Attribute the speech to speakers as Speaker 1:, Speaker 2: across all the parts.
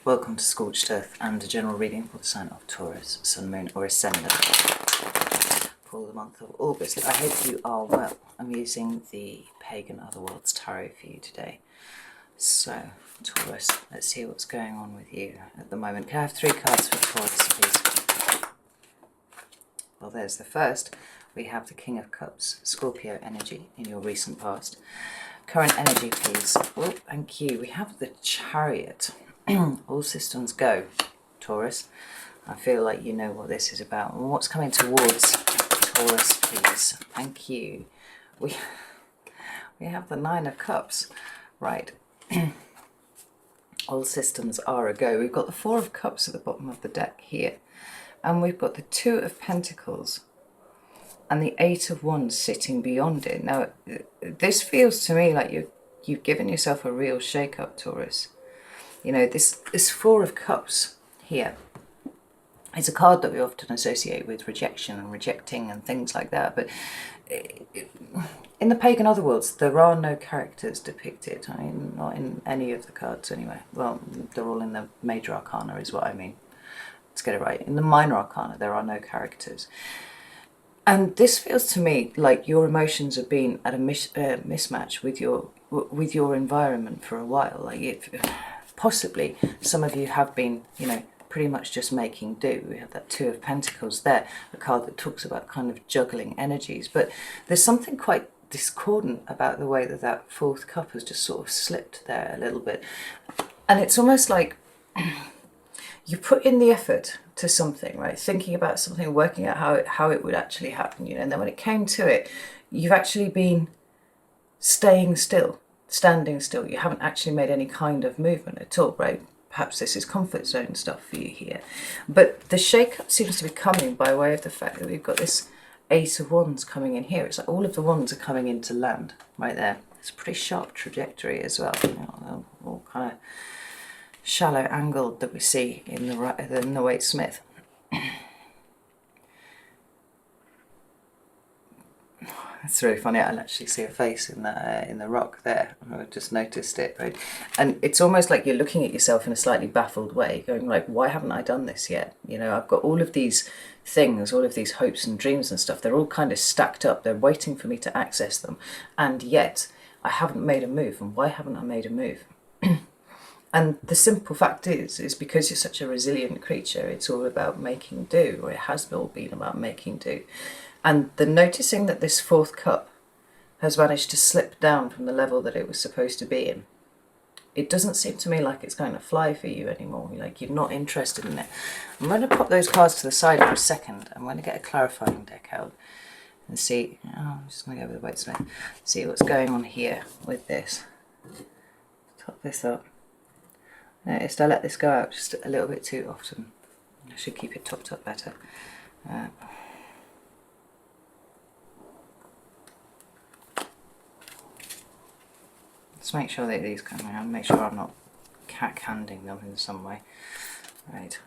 Speaker 1: Welcome to Scorched Earth and a general reading for the sign of Taurus, Sun, Moon or Ascendant for the month of August. I hope you are well. I'm using the Pagan Otherworlds Tarot for you today. So, Taurus, let's see what's going on with you at the moment. Can I have 3 cards for Taurus, please? Well, there's the first. We have the King of Cups, Scorpio energy in your recent past. Current energy, please. Oh, thank you. We have the Chariot. All systems go, Taurus. I feel like you know what this is about. And what's coming towards Taurus, please? Thank you. We have the 9 of Cups. Right. All systems are a go. We've got the 4 of Cups at the bottom of the deck here. And we've got the 2 of Pentacles and the 8 of Wands sitting beyond it. Now, this feels to me like you've given yourself a real shake-up, Taurus. You know, this 4 of Cups here is a card that we often associate with rejection and rejecting and things like that. But in the Pagan Otherworlds, there are no characters depicted. I mean, not in any of the cards anyway. Well, they're all in the Major Arcana is what I mean. Let's get it right. In the Minor Arcana, there are no characters. And this feels to me like your emotions have been at a mismatch with your environment for a while. Like possibly some of you have been, you know, pretty much just making do. We have that 2 of Pentacles there, a card that talks about kind of juggling energies. But there's something quite discordant about the way that that 4th cup has just sort of slipped there a little bit. And it's almost like you put in the effort to something, right? Thinking about something, working out how it would actually happen, you know. And then when it came to it, you've actually been staying still, standing still. You haven't actually made any kind of movement at all, right? Perhaps this is comfort zone stuff for you here. But the shake-up seems to be coming by way of the fact that we've got this 8 of Wands coming in here. It's like all of the wands are coming into land right there. It's a pretty sharp trajectory as well. You know, all kind of shallow angled that we see in the Waite Smith. It's really funny. I'll actually see a face in the rock there. I've just noticed it, right? And it's almost like you're looking at yourself in a slightly baffled way, going like, "Why haven't I done this yet?" You know, I've got all of these things, all of these hopes and dreams and stuff. They're all kind of stacked up. They're waiting for me to access them, and yet I haven't made a move. And why haven't I made a move? And the simple fact is because you're such a resilient creature, it's all about making do, or it has all been about making do. And the noticing that this 4th cup has managed to slip down from the level that it was supposed to be in, it doesn't seem to me like it's going to fly for you anymore. Like you're not interested in it. I'm going to pop those cards to the side for a second. I'm going to get a clarifying deck out and see. Oh, I'm just going to go with the Waite Smith. See what's going on here with this. Top this up. Noticed I let this go out just a little bit too often. I should keep it topped up better. Let's make sure that these come around. Make sure I'm not cack-handing them in some way. Right.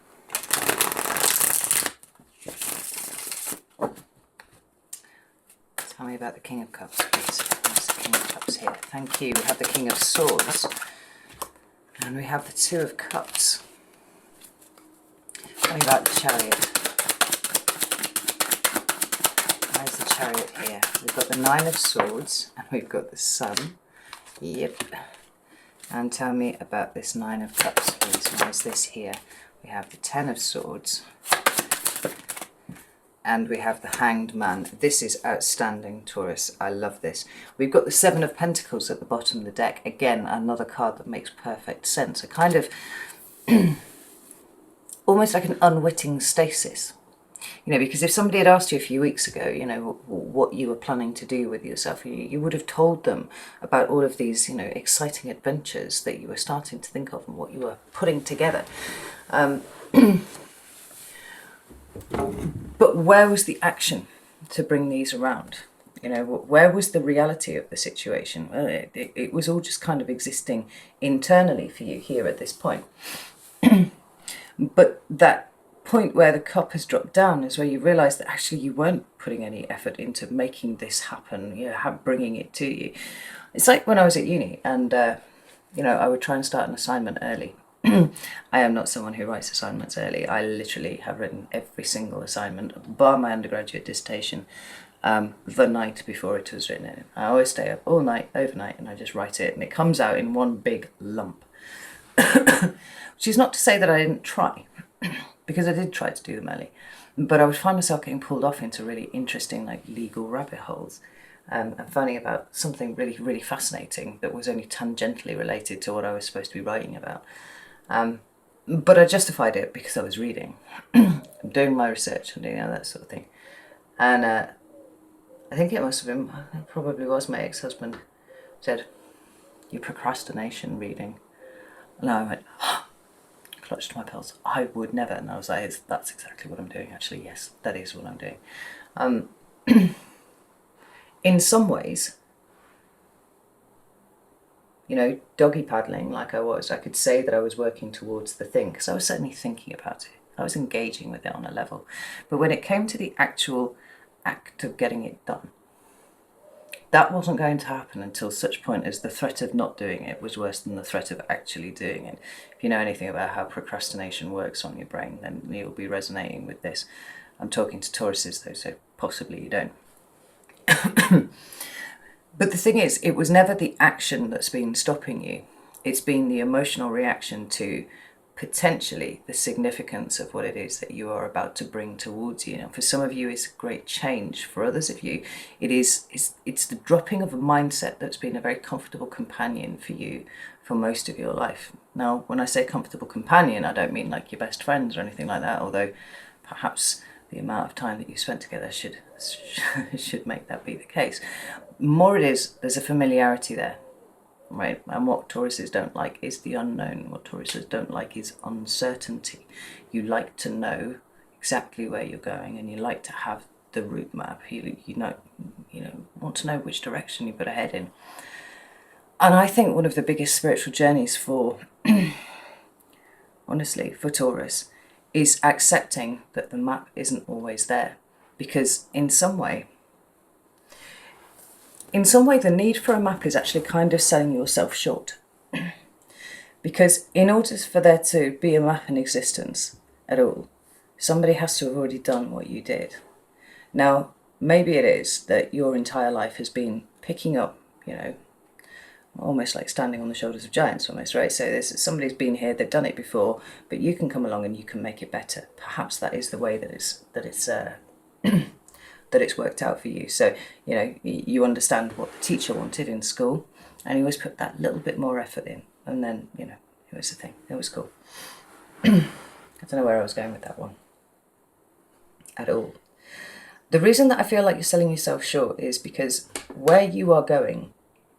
Speaker 1: Tell me about the King of Cups, please. There's the King of Cups here. Thank you. We have the King of Swords. And we have the 2 of Cups. Tell me about the Chariot. Where's the Chariot here? We've got the 9 of Swords and we've got the Sun. Yep. And tell me about this 9 of Cups, please. Where's this here? We have the 10 of Swords. And we have the Hanged Man. This is outstanding, Taurus. I love this. We've got the 7 of Pentacles at the bottom of the deck. Again, another card that makes perfect sense. A kind of almost like an unwitting stasis. You know, because if somebody had asked you a few weeks ago, you know, what you were planning to do with yourself, you would have told them about all of these, you know, exciting adventures that you were starting to think of and what you were putting together. But where was the action to bring these around? You know, where was the reality of the situation? Well, it was all just kind of existing internally for you here at this point. But that point where the cup has dropped down is where you realise that actually you weren't putting any effort into making this happen, you know, bringing it to you. It's like when I was at uni and, you know, I would try and start an assignment early. I am not someone who writes assignments early. I literally have written every single assignment, bar my undergraduate dissertation, the night before it was written. I always stay up all night, overnight, and I just write it, and it comes out in one big lump. Which is not to say that I didn't try, because I did try to do them early, but I would find myself getting pulled off into really interesting, like, legal rabbit holes, and finding about something really, really fascinating that was only tangentially related to what I was supposed to be writing about. But I justified it because I was reading, I'm doing my research and doing that sort of thing. And I think it must have been, it probably was my ex-husband, said, "You procrastination reading." And I went, clutched my pearls. I would never. And I was like, that's exactly what I'm doing, actually. Yes, that is what I'm doing. In some ways, you know, doggy paddling like I could say that I was working towards the thing, because I was certainly thinking about it. I was engaging with it on a level. But when it came to the actual act of getting it done, that wasn't going to happen until such point as the threat of not doing it was worse than the threat of actually doing it. If you know anything about how procrastination works on your brain, then you'll be resonating with this. I'm talking to Tauruses though, so possibly you don't. But the thing is, it was never the action that's been stopping you. It's been the emotional reaction to potentially the significance of what it is that you are about to bring towards you. Now, for some of you, it's a great change. For others of you, it's the dropping of a mindset that's been a very comfortable companion for you for most of your life. Now, when I say comfortable companion, I don't mean like your best friends or anything like that, although perhaps the amount of time that you spent together should make that be the case. More it is, there's a familiarity there. Right, and what Tauruses don't like is the unknown. What Tauruses don't like is uncertainty. You like to know exactly where you're going, and you like to have the route map. You want to know which direction you put a head in. And I think one of the biggest spiritual journeys for, honestly, for Taurus, is accepting that the map isn't always there, because in some way, the need for a map is actually kind of selling yourself short. Because in order for there to be a map in existence at all, somebody has to have already done what you did. Now, maybe it is that your entire life has been picking up, almost like standing on the shoulders of giants almost, right? So somebody's been here, they've done it before, but you can come along and you can make it better. Perhaps that is the way that it's worked out for you. So, you understand what the teacher wanted in school, and you always put that little bit more effort in, and then, it was the thing. It was cool. I don't know where I was going with that one at all. The reason that I feel like you're selling yourself short is because where you are going,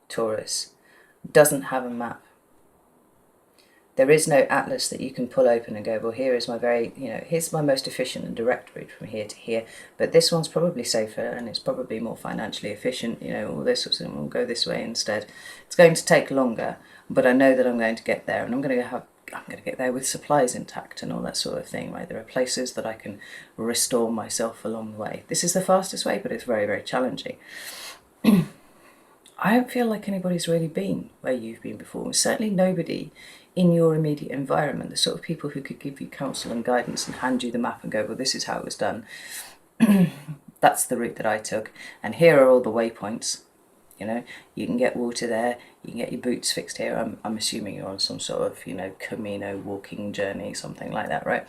Speaker 1: Taurus, doesn't have a map. There is no atlas that you can pull open and go, well, here is my here's my most efficient and direct route from here to here, but this one's probably safer and it's probably more financially efficient, all this sort of thing, we'll go this way instead. It's going to take longer, but I know that I'm going to get there, and I'm going to get there with supplies intact and all that sort of thing, right? There are places that I can restore myself along the way. This is the fastest way, but it's very, very challenging. I don't feel like anybody's really been where you've been before. Certainly nobody in your immediate environment, the sort of people who could give you counsel and guidance and hand you the map and go, well, this is how it was done. That's the route that I took. And here are all the waypoints. You can get water there. You can get your boots fixed here. I'm assuming you're on some sort of, Camino walking journey, something like that, right?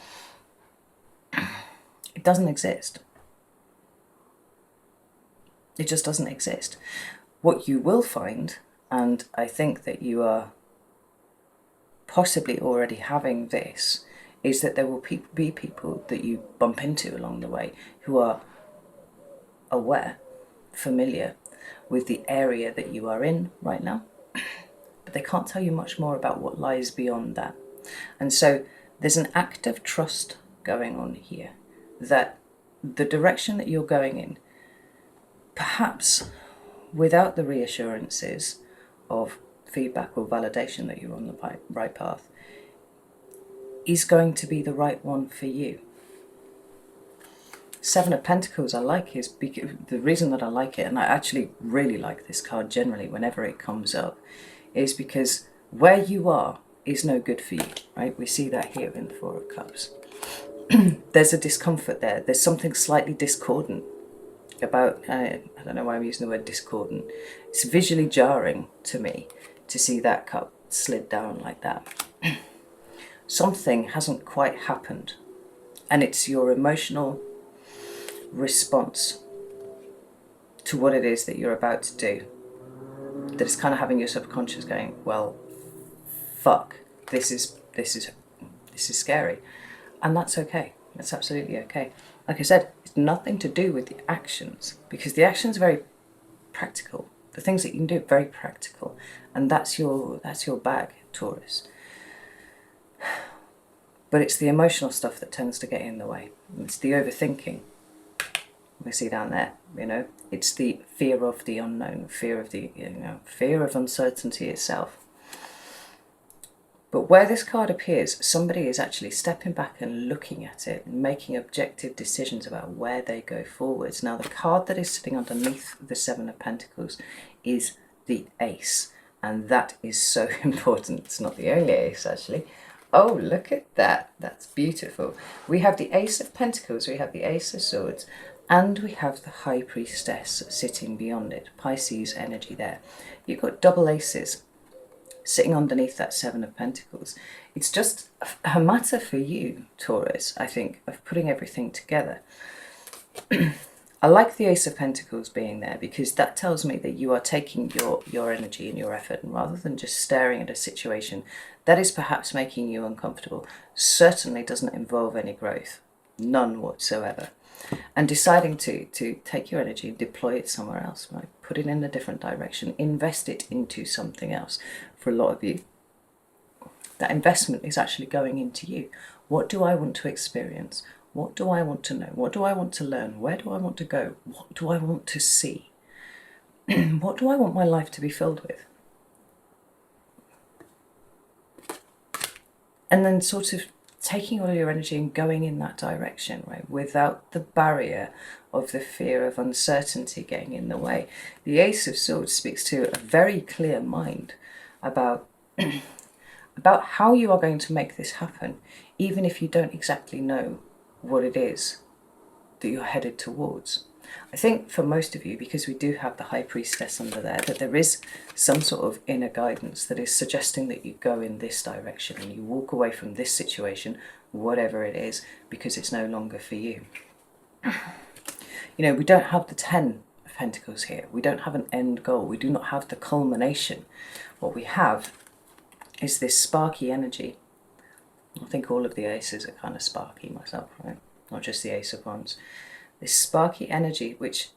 Speaker 1: It doesn't exist. It just doesn't exist. What you will find, and I think that you are possibly already having this, is that there will be people that you bump into along the way who are aware, familiar with the area that you are in right now, but they can't tell you much more about what lies beyond that. And so there's an act of trust going on here, that the direction that you're going in, perhaps without the reassurances of feedback or validation that you're on the right path, is going to be the right one for you. Seven of Pentacles I like is because the reason that I like it, and I actually really like this card generally whenever it comes up, is because where you are is no good for you, right? We see that here in the Four of Cups. There's a discomfort there. There's something slightly discordant about, I don't know why I'm using the word discordant. It's visually jarring to me to see that cup slid down like that. Something hasn't quite happened, and it's your emotional response to what it is that you're about to do that is kind of having your subconscious going, well, fuck, this is scary. And that's okay. That's absolutely okay. Like I said, it's nothing to do with the actions, because the actions are very practical. The things that you can do are very practical, and that's your bag, Taurus. But it's the emotional stuff that tends to get in the way. It's the overthinking. We see down there, you know, it's the fear of the unknown, fear of uncertainty itself. But where this card appears, somebody is actually stepping back and looking at it and making objective decisions about where they go forwards. Now, the card that is sitting underneath the Seven of Pentacles is the Ace, and that is so important. It's not the only Ace, actually. Oh, look at that. That's beautiful. We have the Ace of Pentacles, we have the Ace of Swords, and we have the High Priestess sitting beyond it. Pisces energy there. You've got double aces sitting underneath that Seven of Pentacles. It's just a matter for you, Taurus, I think, of putting everything together. I like the Ace of Pentacles being there, because that tells me that you are taking your energy and your effort, and rather than just staring at a situation that is perhaps making you uncomfortable, certainly doesn't involve any growth, none whatsoever, and deciding to take your energy and deploy it somewhere else, right? Put it in a different direction, invest it into something else. For a lot of you, that investment is actually going into you. What do I want to experience? What do I want to know? What do I want to learn? Where do I want to go? What do I want to see? What do I want my life to be filled with? And then sort of taking all your energy and going in that direction, right? Without the barrier of the fear of uncertainty getting in the way. The Ace of Swords speaks to a very clear mind about about how you are going to make this happen, even if you don't exactly know what it is that you're headed towards. I think for most of you, because we do have the High Priestess under there, that there is some sort of inner guidance that is suggesting that you go in this direction and you walk away from this situation, whatever it is, because it's no longer for you. You know, we don't have the 10 of Pentacles here. We don't have an end goal. We do not have the culmination. What we have is this sparky energy. I think all of the aces are kind of sparky myself, right? Not just the Ace of Wands. This sparky energy which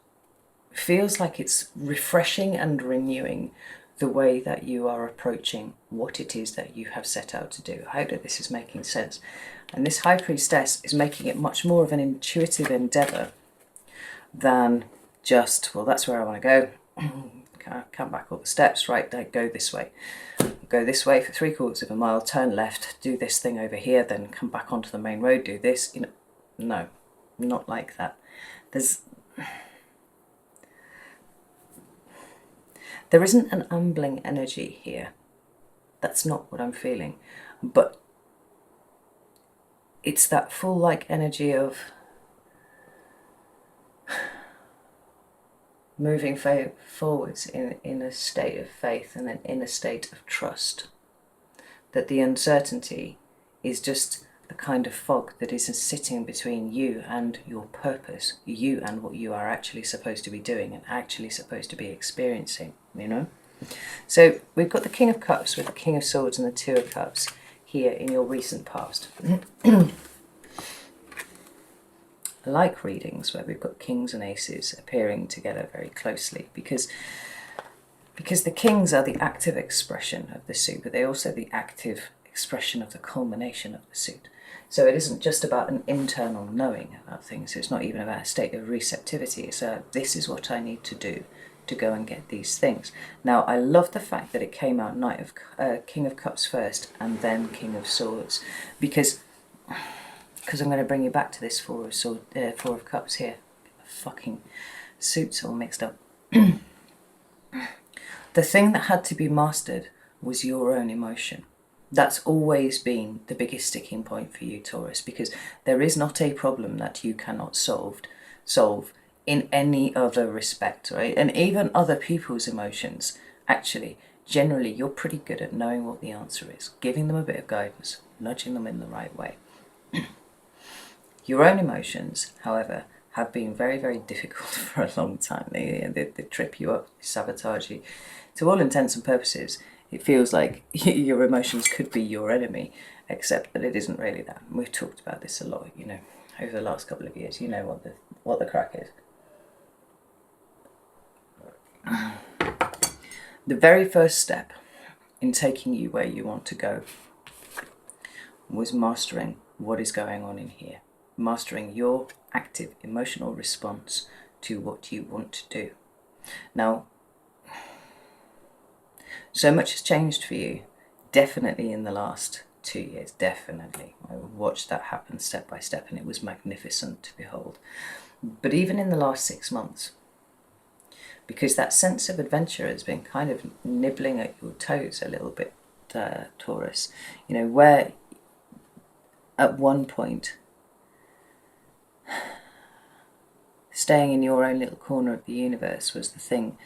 Speaker 1: feels like it's refreshing and renewing the way that you are approaching what it is that you have set out to do. I hope that this is making sense. And this High Priestess is making it much more of an intuitive endeavour than just, well, that's where I want to go. Come back all the steps, right, go this way. Go this way for 3/4 of a mile, turn left, do this thing over here, then come back onto the main road, do this. You know, no, not like that. There isn't an ambling energy here. That's not what I'm feeling. But it's that full-like energy of moving forwards in a state of faith and then in a state of trust. That the uncertainty is just the kind of fog that is sitting between you and your purpose, you and what you are actually supposed to be doing and actually supposed to be experiencing, you know? So we've got the King of Cups with the King of Swords and the Two of Cups here in your recent past. I like readings where we've got kings and aces appearing together very closely, because the kings are the active expression of the suit, but they're also the active expression of the culmination of the suit. So it isn't just about an internal knowing about things. It's not even about a state of receptivity. It's this is what I need to do to go and get these things. Now, I love the fact that it came out King of Cups first and then King of Swords, because I'm going to bring you back to this Four of Cups here. Fucking suits all mixed up. The thing that had to be mastered was your own emotion. That's always been the biggest sticking point for you, Taurus, because there is not a problem that you cannot solve in any other respect, right? And even other people's emotions, actually, generally, you're pretty good at knowing what the answer is, giving them a bit of guidance, nudging them in the right way. Your own emotions, however, have been very, very difficult for a long time. They trip you up, sabotage you. To all intents and purposes, it feels like your emotions could be your enemy, except that it isn't really that. We've talked about this a lot, you know, over the last couple of years. You know what the crack is. The very first step in taking you where you want to go was mastering what is going on in here. Mastering your active emotional response to what you want to do. Now, so much has changed for you, definitely in the last 2 years, definitely. I watched that happen step by step, and it was magnificent to behold. But even in the last 6 months, because that sense of adventure has been kind of nibbling at your toes a little bit, Taurus, you know, where at one point, staying in your own little corner of the universe was the thing,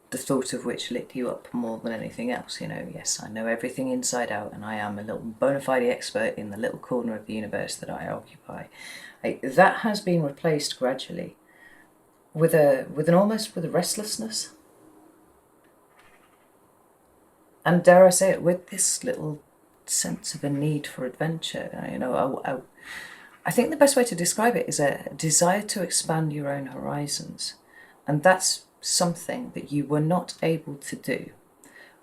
Speaker 1: the thought of which lit you up more than anything else. You know, yes, I know everything inside out, and I am a little bona fide expert in the little corner of the universe that I occupy. That has been replaced gradually with a restlessness, and dare I say it, with this little sense of a need for adventure. You know, I think the best way to describe it is a desire to expand your own horizons, and that's something that you were not able to do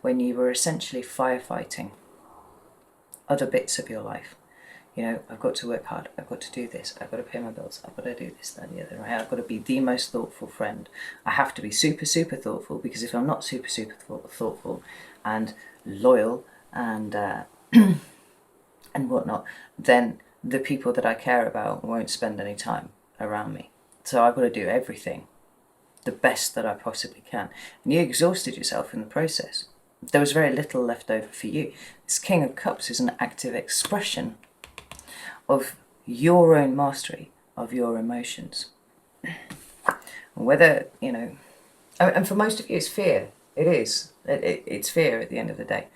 Speaker 1: when you were essentially firefighting other bits of your life. You know, I've got to work hard, I've got to do this, I've got to pay my bills, I've got to do this, that, and the other, right? I've got to be the most thoughtful friend. I have to be super, super thoughtful, because if I'm not super, super thoughtful and loyal and and whatnot, then the people that I care about won't spend any time around me. So I've got to do everything the best that I possibly can. And you exhausted yourself in the process. There was very little left over for you. This King of Cups is an active expression of your own mastery of your emotions. Whether, you know, and for most of you it's fear. It is. It's fear at the end of the day.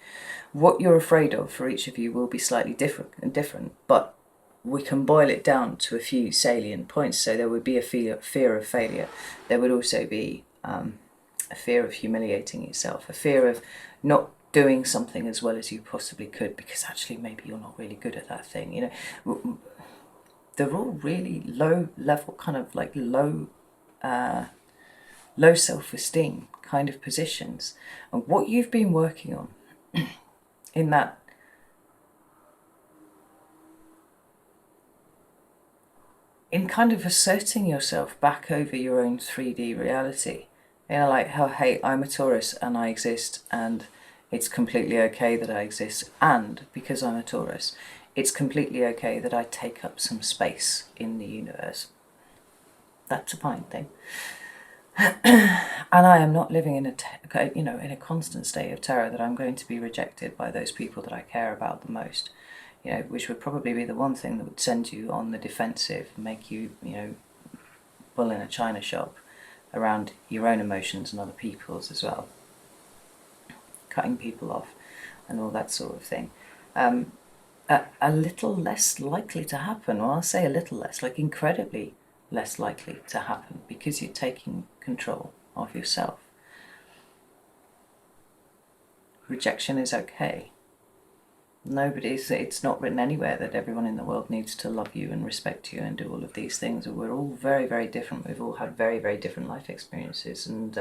Speaker 1: What you're afraid of for each of you will be slightly different, but we can boil it down to a few salient points. So there would be a fear of failure. There would also be a fear of humiliating yourself, a fear of not doing something as well as you possibly could, because actually maybe you're not really good at that thing. You know, they're all really low level, kind of like low self-esteem kind of positions. And what you've been working on in that in kind of asserting yourself back over your own 3D reality. You know, like how, hey, I'm a Taurus and I exist, and it's completely okay that I exist, and because I'm a Taurus, it's completely okay that I take up some space in the universe. That's a fine thing. And I am not living in a constant state of terror that I'm going to be rejected by those people that I care about the most. You know, which would probably be the one thing that would send you on the defensive, make you, you know, bull in a china shop around your own emotions and other people's as well. Cutting people off and all that sort of thing. A little less likely to happen. Well, I'll say a little less, like incredibly less likely to happen, because you're taking control of yourself. Rejection is okay. It's not written anywhere that everyone in the world needs to love you and respect you and do all of these things. We're all very, very different. We've all had very, very different life experiences. And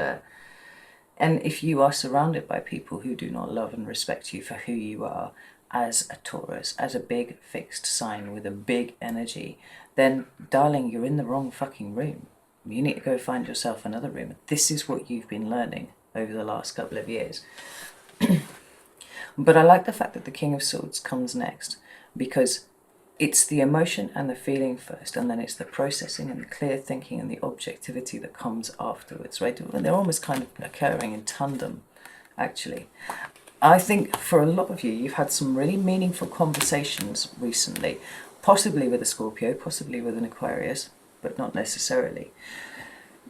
Speaker 1: if you are surrounded by people who do not love and respect you for who you are as a Taurus, as a big fixed sign with a big energy, then, darling, you're in the wrong fucking room. You need to go find yourself another room. This is what you've been learning over the last couple of years. But I like the fact that the King of Swords comes next, because it's the emotion and the feeling first, and then it's the processing and the clear thinking and the objectivity that comes afterwards, right? And they're almost kind of occurring in tandem, actually. I think for a lot of you, you've had some really meaningful conversations recently, possibly with a Scorpio, possibly with an Aquarius, but not necessarily.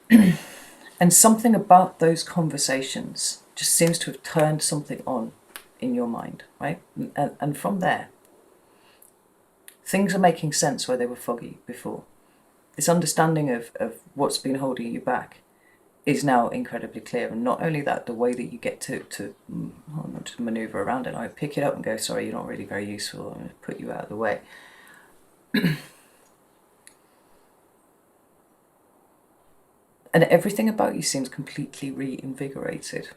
Speaker 1: And something about those conversations just seems to have turned something on in your mind, right? And from there, things are making sense where they were foggy before. This understanding of what's been holding you back is now incredibly clear. And not only that, the way that you get to not just maneuver around it, I pick it up and go, sorry, you're not really very useful, I'm going to put you out of the way. And everything about you seems completely reinvigorated.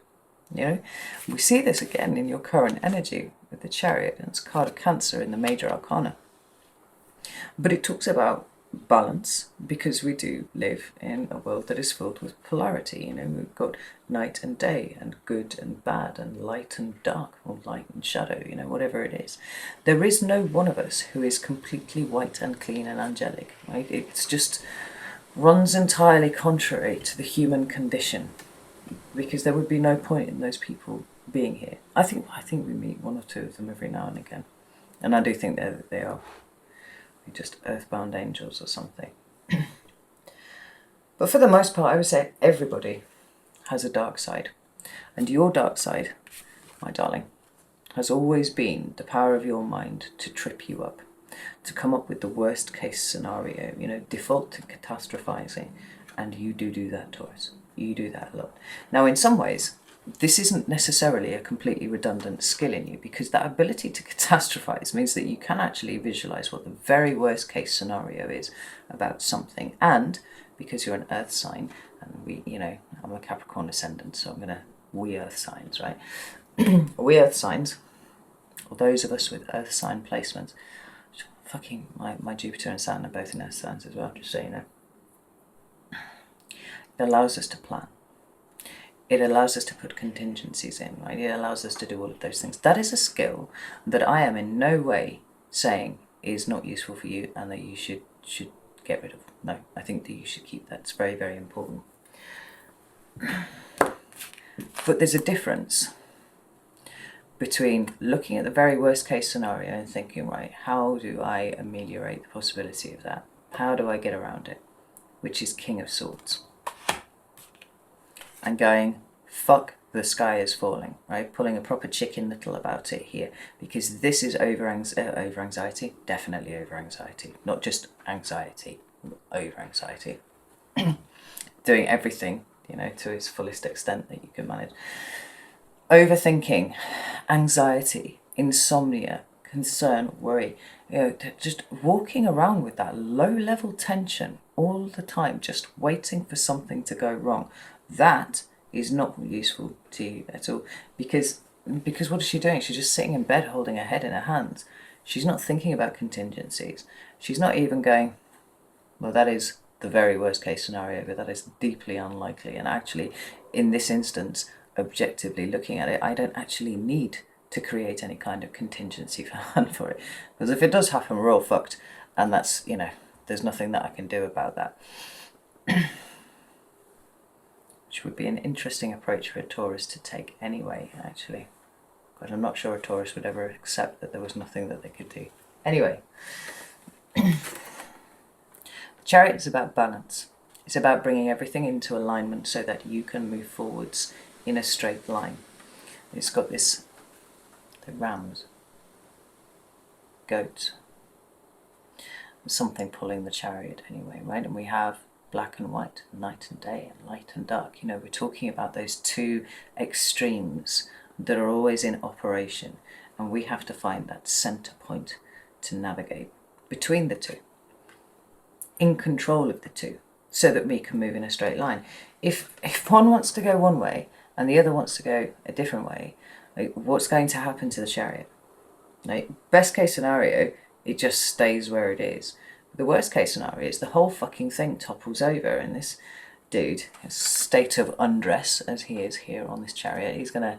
Speaker 1: You know, we see this again in your current energy with the Chariot, and it's a card of Cancer in the Major Arcana. But it talks about balance, because we do live in a world that is filled with polarity. You know, we've got night and day, and good and bad, and light and dark, or light and shadow, you know, whatever it is. There is no one of us who is completely white and clean and angelic, right? It's just runs entirely contrary to the human condition, because there would be no point in those people being here. I think we meet one or two of them every now and again, and I do think they are just earthbound angels or something. But for the most part, I would say everybody has a dark side, and your dark side, my darling, has always been the power of your mind to trip you up, to come up with the worst case scenario, you know, default to catastrophizing. And you do that, Taurus. You do that a lot. Now, in some ways, this isn't necessarily a completely redundant skill in you, because that ability to catastrophize means that you can actually visualize what the very worst case scenario is about something. And because you're an earth sign, and I'm a Capricorn ascendant, so we earth signs, right? We earth signs, or those of us with earth sign placements, fucking my Jupiter and Saturn are both in earth signs as well, just so you know. It allows us to plan. It allows us to put contingencies in, right? It allows us to do all of those things. That is a skill that I am in no way saying is not useful for you and that you should get rid of. No, I think that you should keep that. It's very, very important. But there's a difference between looking at the very worst case scenario and thinking, right, how do I ameliorate the possibility of that? How do I get around it? Which is King of Swords. And going, fuck, the sky is falling, right? Pulling a proper Chicken Little about it here, because this is over anxiety, definitely over anxiety, not just anxiety, over anxiety. Doing everything, to its fullest extent that you can manage. Overthinking, anxiety, insomnia, concern, worry, just walking around with that low-level tension all the time, just waiting for something to go wrong. That is not useful to you at all, because what is she doing? She's just sitting in bed holding her head in her hands. She's not thinking about contingencies. She's not even going, well, that is the very worst case scenario, but that is deeply unlikely. And actually, in this instance, objectively looking at it, I don't actually need to create any kind of contingency plan for it. Because if it does happen, we're all fucked. And that's, there's nothing that I can do about that. Which would be an interesting approach for a Taurus to take anyway, actually. But I'm not sure a Taurus would ever accept that there was nothing that they could do. Anyway. The Chariot is about balance. It's about bringing everything into alignment so that you can move forwards in a straight line. It's got the rams, goats, something pulling the Chariot anyway, right? And we have black and white, night and day, and light and dark. We're talking about those two extremes that are always in operation, and we have to find that center point to navigate between the two, in control of the two, so that we can move in a straight line. If one wants to go one way and the other wants to go a different way, what's going to happen to the Chariot? Best case scenario, it just stays where it is. The worst case scenario is the whole fucking thing topples over, and this dude, a state of undress as he is here on this Chariot, he's gonna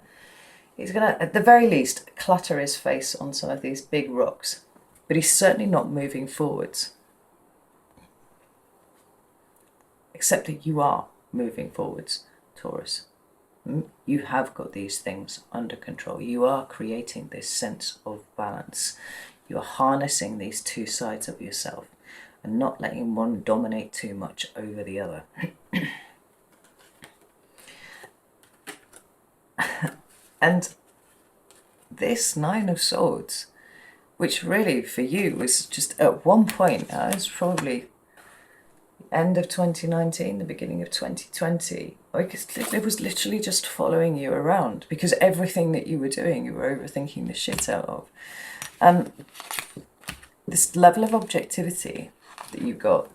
Speaker 1: at the very least clatter his face on some of these big rocks, but he's certainly not moving forwards. Except that you are moving forwards, Taurus. You have got these things under control. You are creating this sense of balance. You are harnessing these two sides of yourself and not letting one dominate too much over the other. And this Nine of Swords, which really for you was just at one point, it was probably end of 2019, the beginning of 2020, like it was literally just following you around, because everything that you were doing, you were overthinking the shit out of. And this level of objectivity that you got,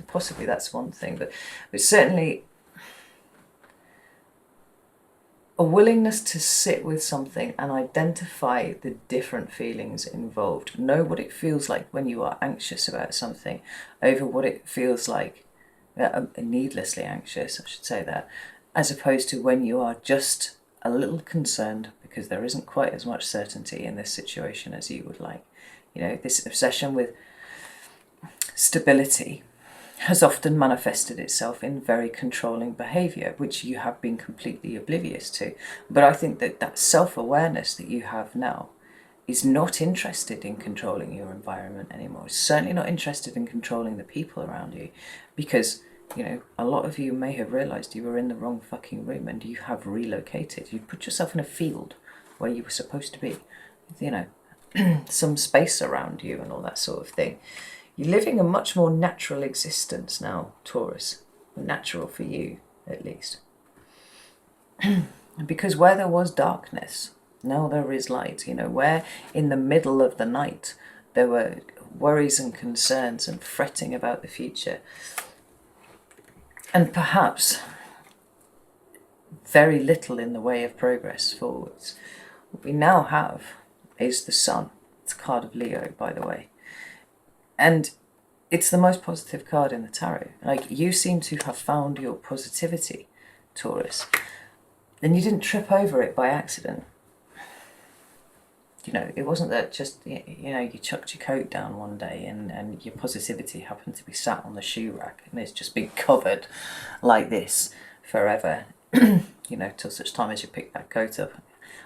Speaker 1: possibly that's one thing, but certainly a willingness to sit with something and identify the different feelings involved. Know what it feels like when you are anxious about something over what it feels like, needlessly anxious, I should say that, as opposed to when you are just a little concerned because there isn't quite as much certainty in this situation as you would like. You know, this obsession with stability has often manifested itself in very controlling behaviour, which you have been completely oblivious to. But I think that that self-awareness that you have now is not interested in controlling your environment anymore. It's certainly not interested in controlling the people around you, because, you know, a lot of you may have realised you were in the wrong fucking room and you have relocated. You put yourself in a field where you were supposed to be, you know, some space around you and all that sort of thing. You're living a much more natural existence now, Taurus. Natural for you, at least. Because where there was darkness, now there is light. You know, where in the middle of the night there were worries and concerns and fretting about the future, and perhaps very little in the way of progress forwards, what we now have is the Sun. It's a card of Leo, by the way. And it's the most positive card in the tarot. Like, you seem to have found your positivity, Taurus. And you didn't trip over it by accident. You know, it wasn't that just, you know, you chucked your coat down one day and your positivity happened to be sat on the shoe rack and it's just been covered like this forever, you know, till such time as you pick that coat up.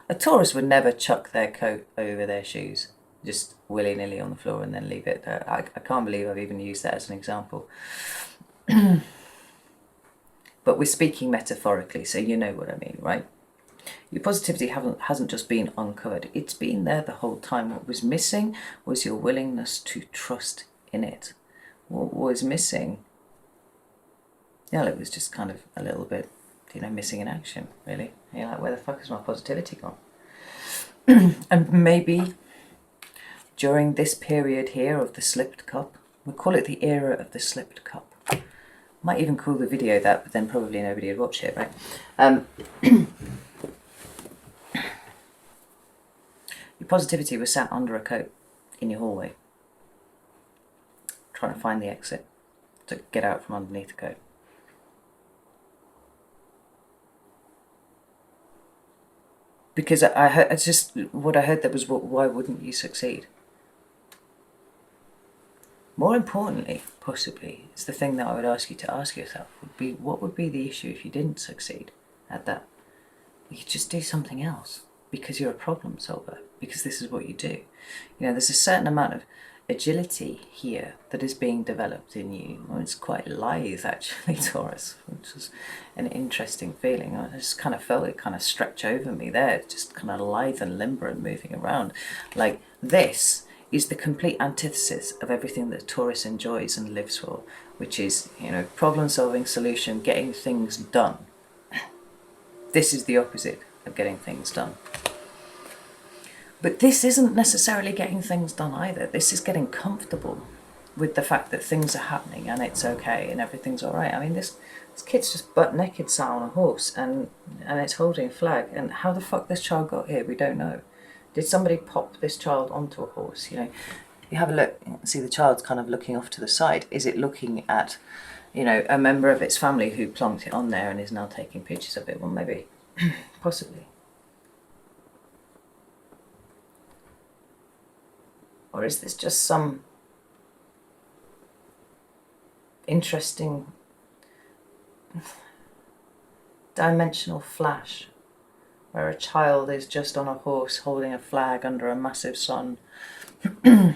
Speaker 1: A Taurus would never chuck their coat over their shoes, just willy-nilly on the floor and then leave it there. I can't believe I've even used that as an example. But we're speaking metaphorically, so you know what I mean, right? Your positivity hasn't just been uncovered. It's been there the whole time. What was missing was your willingness to trust in it. What was missing, yeah, it was just kind of a little bit, you know, missing in action, really. You're like, where the fuck is my positivity gone? And maybe during this period here of the slipped cup, we'll call it the era of the slipped cup. Might even call the video that, but then probably nobody would watch it, right? Your positivity was sat under a coat in your hallway, trying to find the exit to get out from underneath the coat. Because I heard, it's just what I heard there was, why wouldn't you succeed? More importantly, possibly, it's the thing that I would ask you to ask yourself, would be, what would be the issue if you didn't succeed at that? You could just do something else, because you're a problem solver, because this is what you do. You know, there's a certain amount of agility here that is being developed in you. Well, it's quite lithe, actually, Taurus, which is an interesting feeling. I just kind of felt it kind of stretch over me there, just kind of lithe and limber and moving around. Like, this is the complete antithesis of everything that Taurus enjoys and lives for, which is, you know, problem solving, solution, getting things done. This is the opposite of getting things done. But this isn't necessarily getting things done either. This is getting comfortable with the fact that things are happening and it's okay and everything's all right. I mean, this kid's just butt naked sat on a horse and it's holding a flag. And how the fuck this child got here, we don't know. Did somebody pop this child onto a horse? You know, you have a look, see the child's kind of looking off to the side. Is it looking at, you know, a member of its family who plonked it on there and is now taking pictures of it? Well, maybe, possibly. Or is this just some interesting dimensional flash where a child is just on a horse holding a flag under a massive sun. There's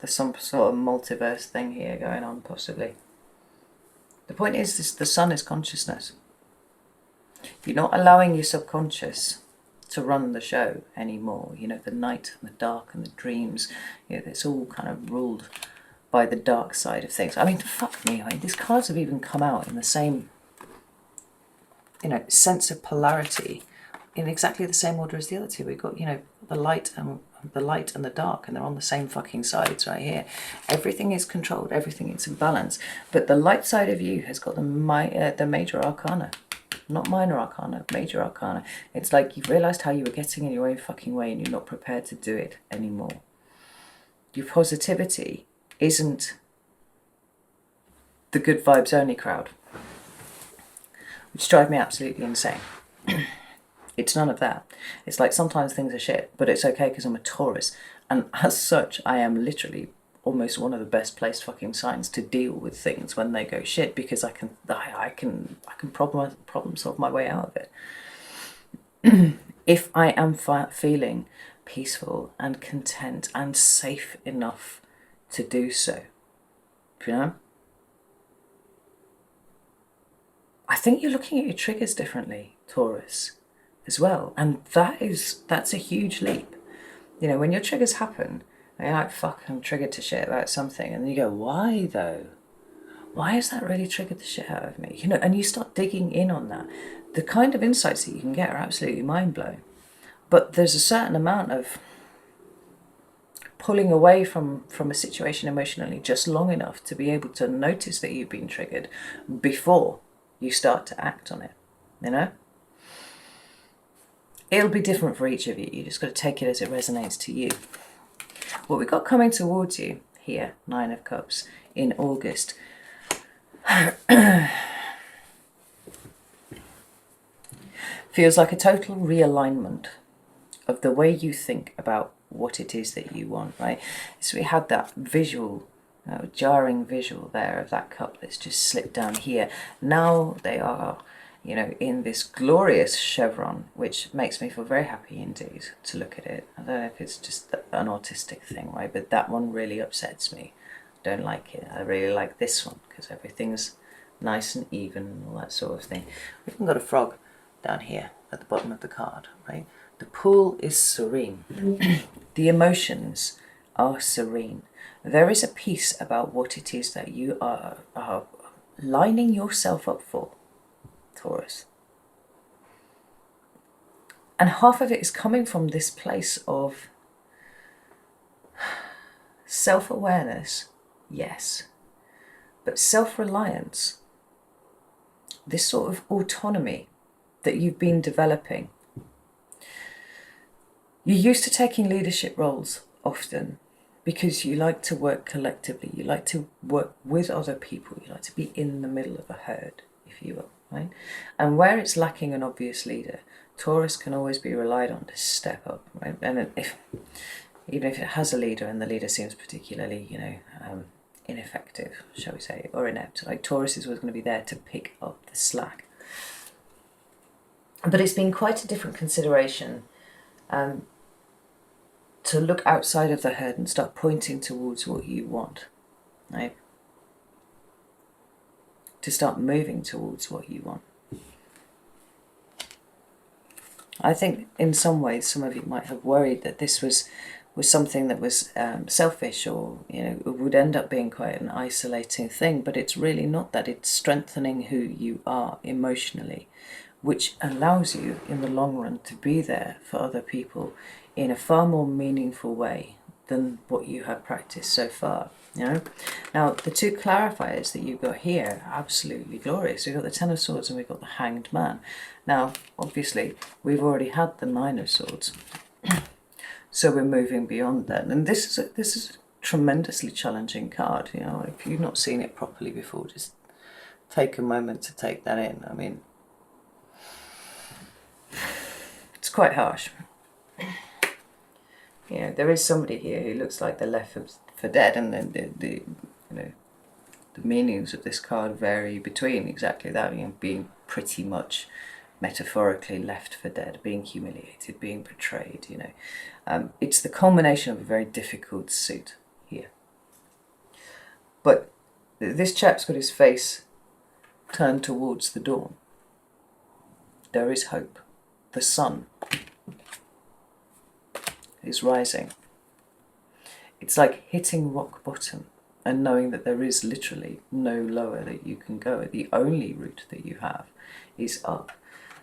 Speaker 1: some sort of multiverse thing here going on, possibly. The point is, the sun is consciousness. You're not allowing your subconscious to run the show anymore. You know, the night and the dark and the dreams, you know, it's all kind of ruled by the dark side of things. I mean, fuck me, I mean, these cards have even come out in the same, you know, sense of polarity, in exactly the same order as the other two. We've got, you know, the light and the dark, and they're on the same fucking sides right here. Everything is controlled, everything is in balance. But the light side of you has got the major arcana. Not minor arcana, major arcana. It's like you've realised how you were getting in your own fucking way and you're not prepared to do it anymore. Your positivity isn't the good vibes only crowd, which drive me absolutely insane. It's none of that. It's like sometimes things are shit, but it's okay because I'm a Taurus, and as such I am literally almost one of the best placed fucking signs to deal with things when they go shit, because I can problem solve my way out of it. If I am feeling peaceful and content and safe enough to do so, you know, I think you're looking at your triggers differently, Taurus, as well, and that's a huge leap. You know, when your triggers happen, and you're like, fuck, I'm triggered to shit about something, and then you go, why though? Why has that really triggered the shit out of me? You know, and you start digging in on that. The kind of insights that you can get are absolutely mind-blowing. But there's a certain amount of pulling away from a situation emotionally just long enough to be able to notice that you've been triggered before you start to act on it, you know? It'll be different for each of you. You just got to take it as it resonates to you. What we've got coming towards you here, 9 of Cups, in August. Feels like a total realignment of the way you think about what it is that you want, right? So we had that visual, jarring visual there of that cup that's just slipped down here. Now they are, you know, in this glorious chevron, which makes me feel very happy indeed to look at it. I don't know if it's just an autistic thing, right? But that one really upsets me. I don't like it. I really like this one because everything's nice and even and all that sort of thing. We've even got a frog down here at the bottom of the card, right? The pool is serene. The emotions are serene. There is a peace about what it is that you are lining yourself up for, Taurus. And half of it is coming from this place of self-awareness, yes, but self-reliance, this sort of autonomy that you've been developing. You're used to taking leadership roles often because you like to work collectively, you like to work with other people, you like to be in the middle of a herd, if you will, right? And where it's lacking an obvious leader, Taurus can always be relied on to step up, right? And even if it has a leader and the leader seems particularly, you know, ineffective, shall we say, or inept, like Taurus is always going to be there to pick up the slack. But it's been quite a different consideration to look outside of the herd and start pointing towards what you want, right? To start moving towards what you want. I think in some ways some of you might have worried that this was something that was selfish, or, you know, it would end up being quite an isolating thing, but it's really not that. It's strengthening who you are emotionally, which allows you in the long run to be there for other people in a far more meaningful way than what you have practiced so far, you know? Now, the two clarifiers that you've got here are absolutely glorious. We've got the 10 of Swords and we've got the Hanged Man. Now, obviously, we've already had the 9 of Swords, so we're moving beyond that. And this is a tremendously challenging card, you know? If you've not seen it properly before, just take a moment to take that in. I mean, it's quite harsh. You know, there is somebody here who looks like they're left for dead, and then the you know, the meanings of this card vary between exactly that, you know, being pretty much metaphorically left for dead, being humiliated, being betrayed, you know. It's the culmination of a very difficult suit here. But this chap's got his face turned towards the dawn. There is hope. The sun is rising. It's like hitting rock bottom and knowing that there is literally no lower that you can go. The only route that you have is up.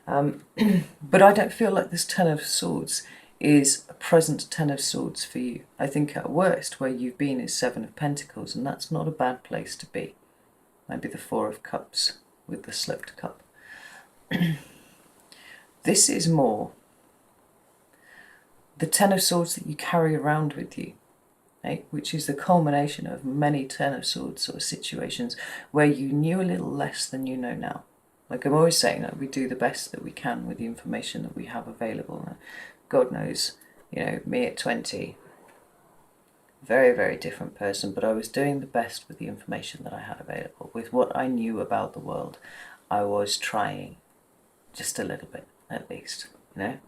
Speaker 1: But I don't feel like this Ten of Swords is a present Ten of Swords for you. I think at worst where you've been is Seven of Pentacles, and that's not a bad place to be. Maybe the Four of Cups with the slipped cup. This is more the Ten of Swords that you carry around with you, right? Which is the culmination of many Ten of Swords sort of situations where you knew a little less than you know now. Like I'm always saying, that we do the best that we can with the information that we have available. God knows, you know, me at 20, very, very different person, but I was doing the best with the information that I had available. With what I knew about the world, I was trying just a little bit, at least, you know?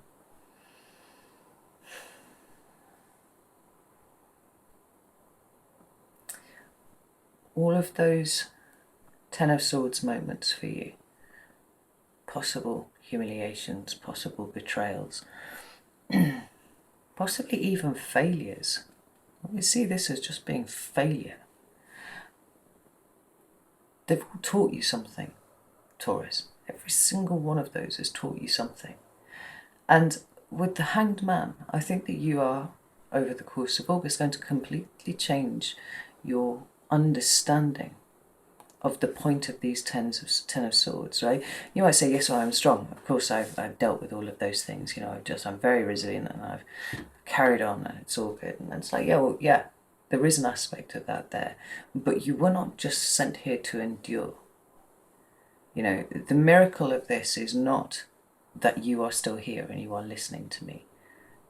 Speaker 1: All of those Ten of Swords moments for you, possible humiliations, possible betrayals, possibly even failures. We see this as just being failure. They've all taught you something, Taurus. Every single one of those has taught you something. And with the Hanged Man, I think that you are, over the course of August, going to completely change your understanding of the point of these Ten of Swords, right? You might say, yes, well, I'm strong. Of course, I've dealt with all of those things. You know, I'm very resilient, and I've carried on, and it's all good. And it's like, yeah, well, yeah, there is an aspect of that there, but you were not just sent here to endure. You know, the miracle of this is not that you are still here and you are listening to me.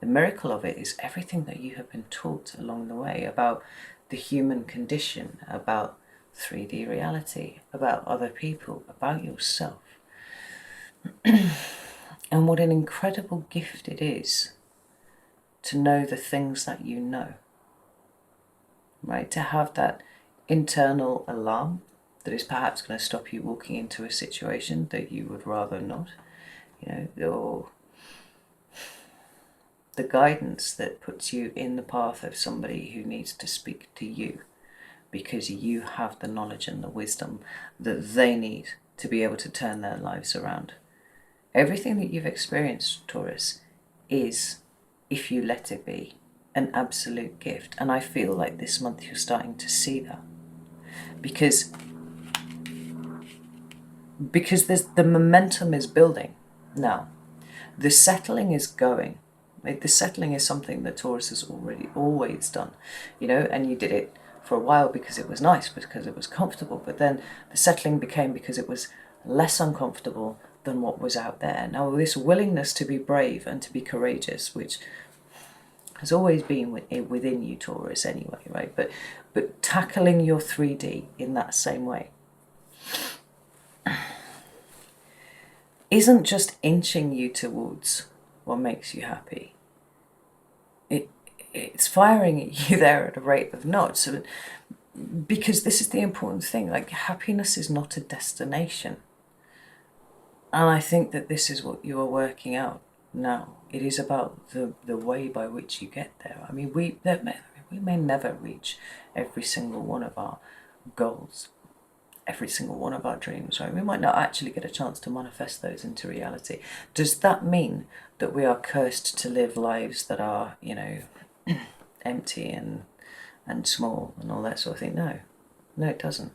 Speaker 1: The miracle of it is everything that you have been taught along the way about the human condition, about 3D reality, about other people, about yourself. And what an incredible gift it is to know the things that you know, right? To have that internal alarm that is perhaps going to stop you walking into a situation that you would rather not, you know, or the guidance that puts you in the path of somebody who needs to speak to you because you have the knowledge and the wisdom that they need to be able to turn their lives around. Everything that you've experienced, Taurus, is, if you let it be, an absolute gift. And I feel like this month you're starting to see that. Because there's, the momentum is building now. The settling is going. The settling is something that Taurus has always done, you know, and you did it for a while because it was nice, because it was comfortable, but then the settling became because it was less uncomfortable than what was out there. Now, this willingness to be brave and to be courageous, which has always been within you, Taurus, anyway, right? But tackling your 3D in that same way isn't just inching you towards what makes you happy. It's firing at you there at a rate of knots. So, because this is the important thing, like happiness is not a destination. And I think that this is what you are working out now. It is about the way by which you get there. I mean, we may never reach every single one of our goals, every single one of our dreams, right? We might not actually get a chance to manifest those into reality. Does that mean that we are cursed to live lives that are, you know, empty and small and all that sort of thing? No, it doesn't.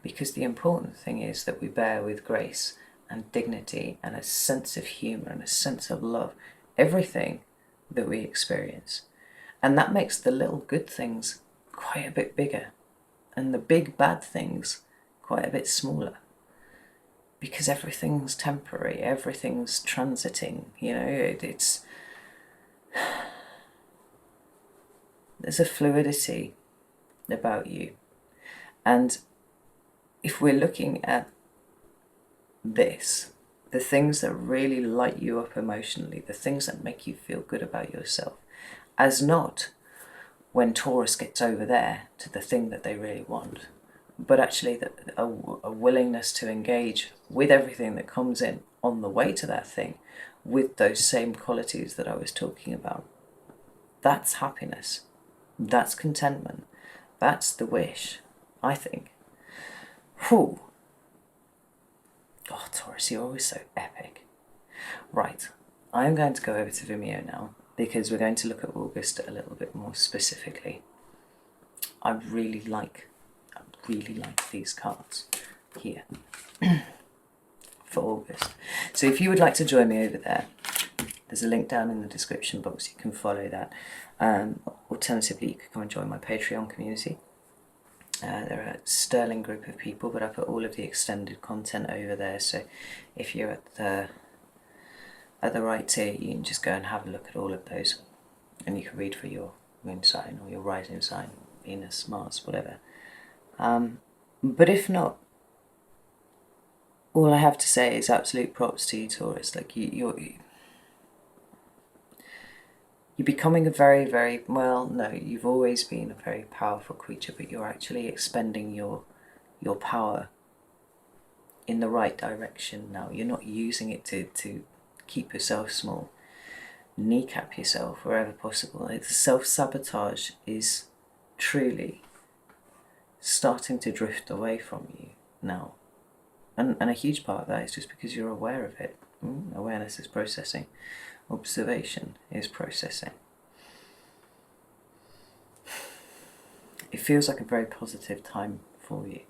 Speaker 1: Because the important thing is that we bear with grace and dignity and a sense of humour and a sense of love everything that we experience. And that makes the little good things quite a bit bigger and the big bad things quite a bit smaller. Because everything's temporary, everything's transiting, you know, it's there's a fluidity about you. And if we're looking at this, the things that really light you up emotionally, the things that make you feel good about yourself, as not when Taurus gets over there to the thing that they really want, but actually a willingness to engage with everything that comes in on the way to that thing with those same qualities that I was talking about. That's happiness. That's contentment. That's the wish, I think. Whew. Oh, Taurus, you're always so epic. Right, I'm going to go over to Vimeo now because we're going to look at August a little bit more specifically. I really like these cards here for August. So if you would like to join me over there, there's a link down in the description box. You can follow that. Alternatively, you could come and join my Patreon community. They're a sterling group of people, but I put all of the extended content over there. So if you're at the right tier, you can just go and have a look at all of those, and you can read for your moon sign or your rising sign, Venus, Mars, whatever. But if not, all I have to say is absolute props to you, Taurus. Like you're becoming a very, very, well, no, you've always been a very powerful creature, but you're actually expending your power in the right direction now. You're not using it to keep yourself small, kneecap yourself wherever possible. Self-sabotage is truly starting to drift away from you now. And a huge part of that is just because you're aware of it. Awareness is processing. Observation is processing. It feels like a very positive time for you.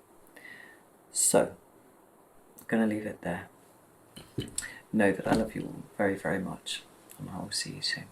Speaker 1: So, I'm going to leave it there. Know that I love you all very, very much, and I will see you soon.